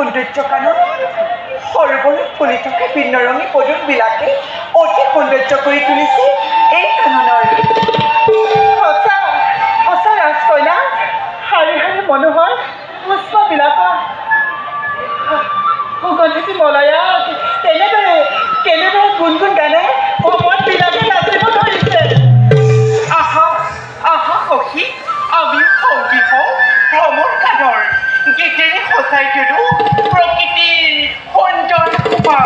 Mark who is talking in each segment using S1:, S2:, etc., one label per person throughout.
S1: সৌন্দৰ্য কানত সৰু ফুলি থকা ভিন্ন ৰঙী পদুমবিলাকে অতি সৌন্দৰ্য কৰি তুলিছে এই কাননৰ। সঁচা সঁচা ৰাজকন্যা, শাৰী শাৰী মনোহৰ পুষ্পবিলাকৰ সুগন্ধিতি মলয়া কেনেদৰে গুণগুণ গানে ভ্ৰমণবিলাকে নাচিব ধৰিছে। আহা আহা সখী, আমি সংগী হওঁ ভ্ৰমণ গানৰ গীতেৰে সজাই তোলো প্ৰকৃতিৰ সুন্দৰ খোপা।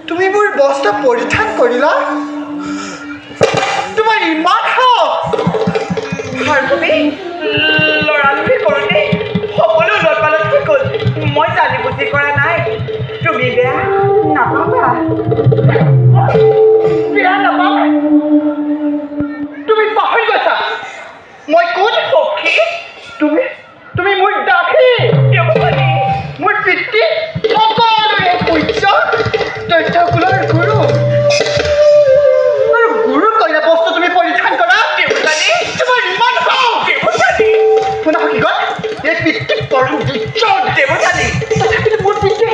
S2: তুমি মোৰ বস্ত্ৰ পৰিধান কৰিলা, তোমাৰ ইমান
S1: ভাৰ্গৱী লৰালৰি কৰোঁতে সকলো লটপালত হৈ গ'ল। মই জানি বুজি কৰা নাই, তুমি বেয়া নাপাবা।
S2: তুমি পাহৰি গৈছা মই কোন সখী? তুমি মোৰ দাসী, মোৰ পিতৃ সকলোৰে পূজ্য তথ্যকুলৰ গুৰু, আৰু গুৰুৰ কইনা বস্তু তুমি পৰিধান কৰা। তোমাৰ ইমান শুনা সখীগণ, এই পিতৃ পৰম দুৰ্য দেৱতানী, তথাপিতো মোৰ পিতৃ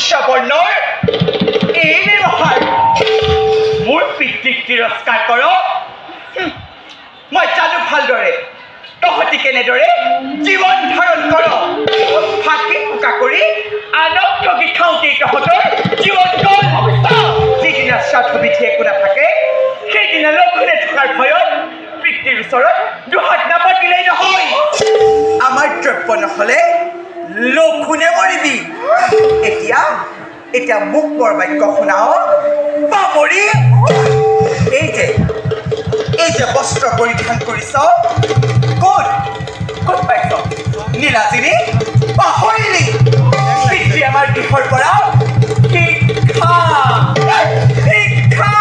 S2: উচ্চ বৰ্ণৰ এই ব্যৱহাৰ মোৰ পিতৃক তিৰস্কাৰ কৰ মই জানো ভালদৰে তহঁতি কেনেদৰে জীৱন ধাৰণ কৰ ফাঁকি ফুকা কৰি আনক ঠগি খাওঁতেই তহঁতৰ জীৱন গ'ল যিদিনা স্বাৰ্থবিধি একো নাথাকে সেইদিনা লঘোণে থকাৰ ভয়ত পিতৃৰ ওচৰত দুহাত নাপাতিলেই নহয় আমাৰ দ্ৰব্য নহ'লে লঘোণে মৰিবি এতিয়া মোক বৰ বাক্য শুনাও বাবৰি এই যে বস্ত্ৰ পৰিধান কৰিছ ক'ত পাইছ নীলাজিনী পাহৰিলি পিতৃ আমাৰ গৃহৰ পৰা শিক্ষা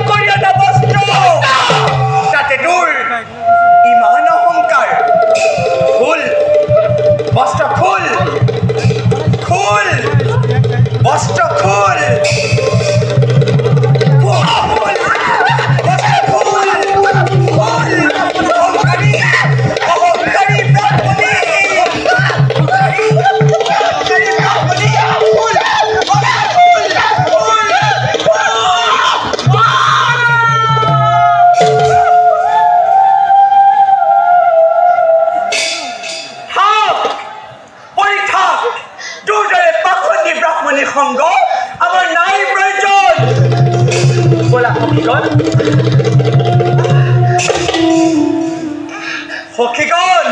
S2: কৰি অনা বস্ত্ৰ তাতে তোৰ ইমান অহংকাৰ খোল বস্ত্ৰ খোল বস্ত্ৰ খোল সংগ আমাৰ নাই প্ৰয়োজন বলা সখীগণ